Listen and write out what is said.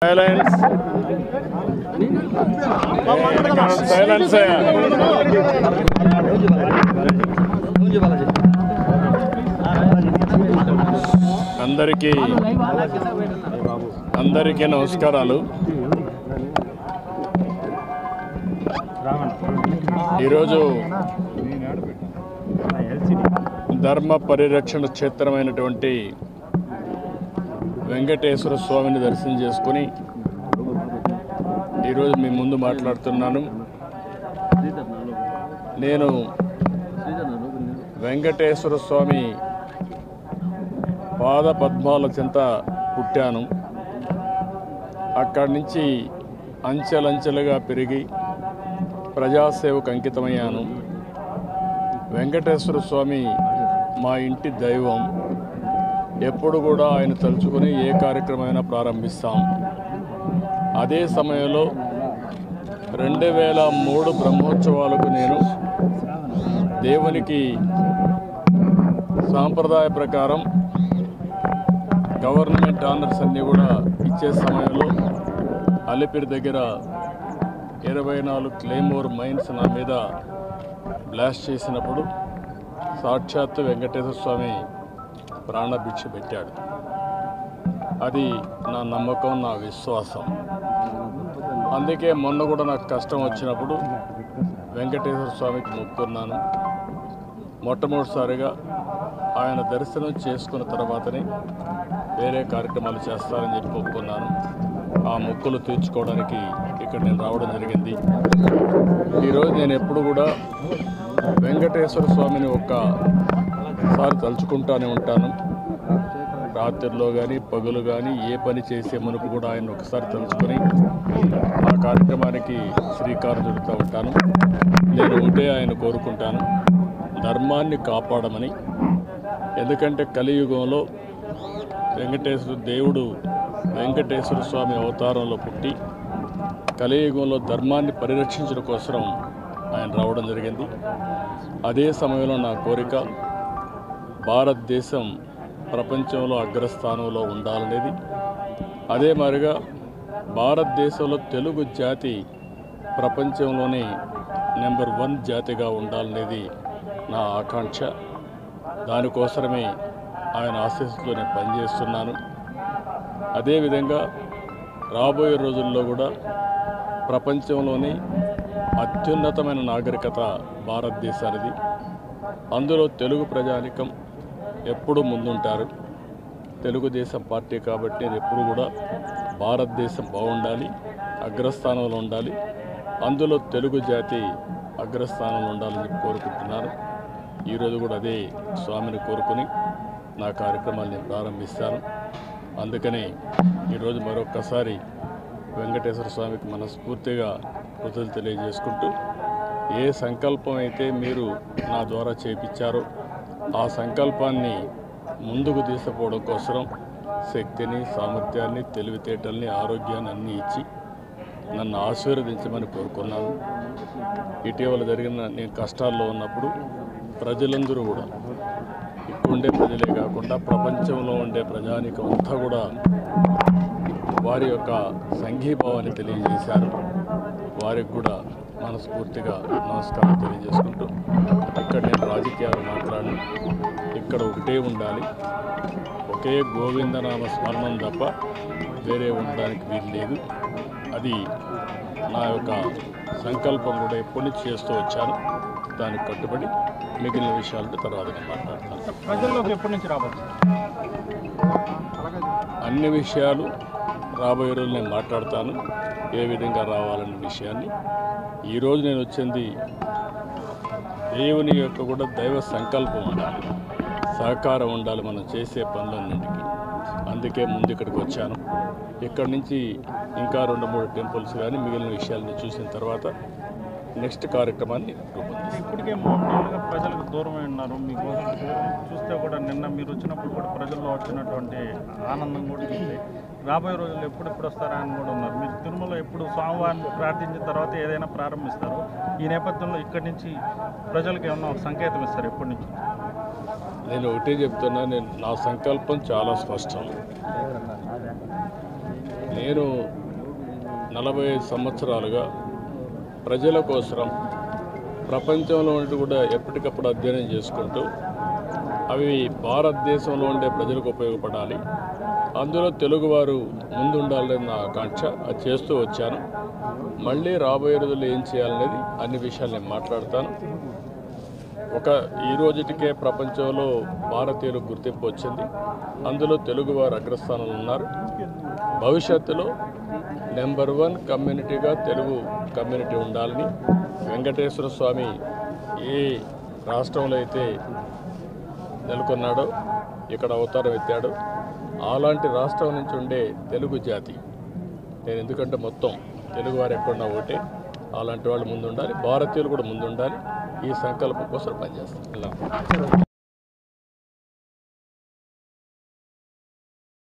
Silence. Silence. అందరికీ నమస్కారాలు. ఈరోజు ధర్మ పరిరక్షణ క్షేత్రమైనటువంటి వెంకటేశ్వర స్వామిని దర్శనం చేసుకుని ఈరోజు మీ ముందు మాట్లాడుతున్నాను. నేను వెంకటేశ్వర స్వామి పాద పద్మాల చెంత పుట్టాను. అక్కడి నుంచి అంచెలంచెలుగా పెరిగి ప్రజాసేవకు అంకితమయ్యాను. వెంకటేశ్వర స్వామి మా ఇంటి దైవం. ఎప్పుడు కూడా ఆయన తలుచుకొని ఏ కార్యక్రమమైనా ప్రారంభిస్తాం. అదే సమయంలో 2003 బ్రహ్మోత్సవాలకు నేను దేవునికి సాంప్రదాయ ప్రకారం గవర్నమెంట్ ఆనర్స్ అన్నీ కూడా ఇచ్చే సమయంలో అలిపిరి దగ్గర 24 క్లెయిమోర్ మైన్స్ నా మీద బ్లాస్ట్ చేసినప్పుడు సాక్షాత్తు వెంకటేశ్వర స్వామి ప్రాణభిక్ష పెట్టాడు. అది నా నమ్మకం, నా విశ్వాసం. అందుకే మొన్న కూడా నాకు కష్టం వచ్చినప్పుడు వెంకటేశ్వర స్వామికి మొక్కున్నాను. మొట్టమొదటిసారిగా ఆయన దర్శనం చేసుకున్న తర్వాతనే వేరే కార్యక్రమాలు చేస్తారని చెప్పి మొక్కున్నాను. ఆ మొక్కులు తీర్చుకోవడానికి ఇక్కడ నేను రావడం జరిగింది. ఈరోజు నేను ఎప్పుడు కూడా వెంకటేశ్వర స్వామిని ఒక్కసారి తలుచుకుంటూనే ఉంటాను. రాత్రిలో కానీ పగులు కానీ ఏ పని చేసే మునుపు కూడా ఆయన ఒకసారి తలుచుకొని ఆ కార్యక్రమానికి శ్రీకారం చుడుతూ ఉంటాను. నేను ఒకటే ఆయన కోరుకుంటాను, ధర్మాన్ని కాపాడమని. ఎందుకంటే కలియుగంలో దేవుడు వెంకటేశ్వర స్వామి అవతారంలో పుట్టి కలియుగంలో ధర్మాన్ని పరిరక్షించడం కోసం ఆయన రావడం జరిగింది. అదే సమయంలో నా కోరిక భారతదేశం ప్రపంచంలో అగ్రస్థానంలో ఉండాలనేది. అదే మాదిరిగా భారతదేశంలో తెలుగు జాతి ప్రపంచంలోనే నెంబర్ 1 జాతిగా ఉండాలనేది నా ఆకాంక్ష. దానికోసమే ఆయన ఆశీస్సుతో నేను పనిచేస్తున్నాను. అదేవిధంగా రాబోయే రోజుల్లో కూడా ప్రపంచంలోని అత్యున్నతమైన నాగరికత భారతదేశానిది. అందులో తెలుగు ప్రజానికం ఎప్పుడూ ముందుంటారు. తెలుగుదేశం పార్టీ కాబట్టి నేను ఎప్పుడు కూడా భారతదేశం బాగుండాలి, అగ్రస్థానంలో ఉండాలి, అందులో తెలుగు జాతి అగ్రస్థానంలో ఉండాలని చెప్పి కోరుకుంటున్నాను. ఈరోజు కూడా అదే స్వామిని కోరుకుని నా కార్యక్రమాలు నేను ప్రారంభిస్తాను. అందుకని ఈరోజు మరొక్కసారి వెంకటేశ్వర స్వామికి మనస్ఫూర్తిగా కృతజ్ఞతలు తెలియజేసుకుంటూ, ఏ సంకల్పం అయితే మీరు నా ద్వారా చేయించారో ఆ సంకల్పాన్ని ముందుకు తీసుకుపోవడం కోసం శక్తిని, సామర్థ్యాన్ని, తెలివితేటల్ని, ఆరోగ్యాన్ని అన్నీ ఇచ్చి నన్ను ఆశీర్వదించమని కోరుకున్నాను. ఇటీవల నేను కష్టాల్లో ఉన్నప్పుడు ప్రజలందరూ కూడా ఇక్కడ ఉండే ప్రజలే కాకుండా ప్రపంచంలో ఉండే ప్రజానికం అంతా కూడా వారి యొక్క సంఘీభావాన్ని తెలియజేశారు. వారికి కూడా మనస్ఫూర్తిగా నమస్కారం తెలియజేసుకుంటూ, ఇక్కడ నేను రాజకీయాలు మాట్లాడను. ఇక్కడ ఒకటే ఉండాలి, ఒకే గోవిందనామ స్మరణం తప్ప వేరే ఉండడానికి వీలు లేదు. అది నా యొక్క సంకల్పం కూడా ఎప్పటి నుంచి చేస్తూ వచ్చాను. దానికి కట్టుబడి మిగిలిన విషయాలతో తర్వాత మాట్లాడతాను. ప్రజల్లోకి ఎప్పటి నుంచి రావచ్చు? అన్ని విషయాలు రాబోయే రోజులు నేను మాట్లాడతాను, ఏ విధంగా రావాలనే విషయాన్ని. ఈరోజు నేను వచ్చింది దేవుని యొక్క కూడా దైవ సంకల్పం ఉండాలి, సహకారం ఉండాలి మనం చేసే పనులన్నింటికి. అందుకే ముందు ఇక్కడికి వచ్చాను. ఇక్కడి నుంచి ఇంకా 2-3 టెంపుల్స్ కానీ మిగిలిన విషయాలని చూసిన తర్వాత నెక్స్ట్ కార్యక్రమాన్ని రూపొందిస్తాను. ఇప్పటికే 3 నెలలుగా ప్రజలకు దూరమై ఉన్నారు. మీకోసం చూస్తే కూడా నిన్న మీరు వచ్చినప్పుడు కూడా ప్రజల్లో వచ్చినటువంటి ఆనందం కూడా ఉంది. రాబోయే రోజుల్లో ఎప్పుడెప్పుడు వస్తారా అని కూడా ఉన్నారు. మీరు తిరుమల ఎప్పుడు స్వామివారిని ప్రార్థించిన తర్వాత ఏదైనా ప్రారంభిస్తారు. ఈ నేపథ్యంలో ఇక్కడి నుంచి ప్రజలకు ఏమన్నా ఒక సంకేతం ఇస్తారు ఎప్పటి నుంచి? నేను ఒకటే చెప్తున్నా, నా సంకల్పం చాలా స్పష్టం. నేను 45 సంవత్సరాలుగా ప్రజల కోసం ప్రపంచంలో ఉండి కూడా ఎప్పటికప్పుడు అధ్యయనం చేసుకుంటూ అవి భారతదేశంలో ఉండే ప్రజలకు ఉపయోగపడాలి, అందులో తెలుగువారు ముందుండాలని నా ఆకాంక్ష. అది చేస్తూ వచ్చాను. మళ్ళీ రాబోయే రోజుల్లో ఏం చేయాలనేది అన్ని విషయాలు నేను మాట్లాడతాను. ఈ రోజుటికే ప్రపంచంలో భారతీయులకు గుర్తింపు వచ్చింది, అందులో తెలుగువారు అగ్రస్థానంలో ఉన్నారు. భవిష్యత్తులో నెంబర్ 1 కమ్యూనిటీగా తెలుగు కమ్యూనిటీ ఉండాలని వెంకటేశ్వర స్వామి ఏ రాష్ట్రంలో అయితే నెలకొన్నాడో, ఇక్కడ అవతారం ఎత్తాడో, అలాంటి రాష్ట్రం నుంచి ఉండే తెలుగు జాతి, నేను ఎందుకంటే మొత్తం తెలుగువారు ఎక్కడున్నా ఒకటే, అలాంటి వాళ్ళు ముందుండాలి, భారతీయులు కూడా ముందుండాలి. ఈ సంకల్పం కోసం పనిచేస్తాను.